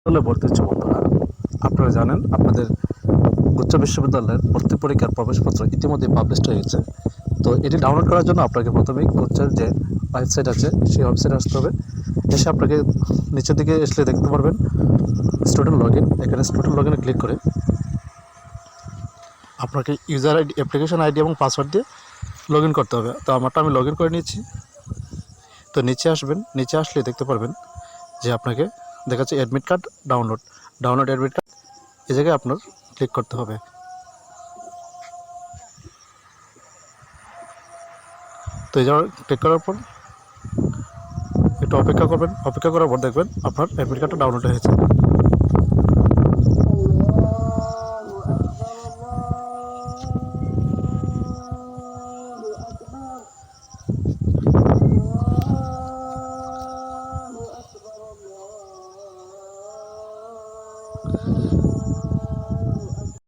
বিশ্ববিদ্যালয়ে ভর্তি হচ্ছে বন্ধুরা, আপনারা জানেন আপনাদের উচ্চ বিশ্ববিদ্যালয়ের ভর্তি পরীক্ষার প্রবেশপত্র ইতিমধ্যে পাবলিশড হয়ে গেছে। তো এটি ডাউনলোড করার জন্য আপনাকে প্রথমেই কোচের যে ওয়েবসাইট আছে সেই ওয়েবসাইটে আসতে হবে। এসে আপনাকে নিচের দিকে আসলে দেখতে পারবেন স্টুডেন্ট লগ ইন। এখানে স্টুডেন্ট লগ ইনে ক্লিক করে আপনাকে ইউজার আইডি, অ্যাপ্লিকেশন আইডি এবং পাসওয়ার্ড দিয়ে লগ ইন করতে হবে। তো আমারটা আমি লগ ইন করে নিয়েছি। তো নিচে আসবেন, নিচে আসলে দেখতে পারবেন যে আপনাকে দেখাচ্ছে admit card download admit card. এই জায়গায় আপনার ক্লিক করতে হবে। তো এই জায়গায় ক্লিক করার পর একটু অপেক্ষা করবেন। অপেক্ষা করার পর দেখবেন আপনার অ্যাডমিট কার্ডটা ডাউনলোড হয়েছে।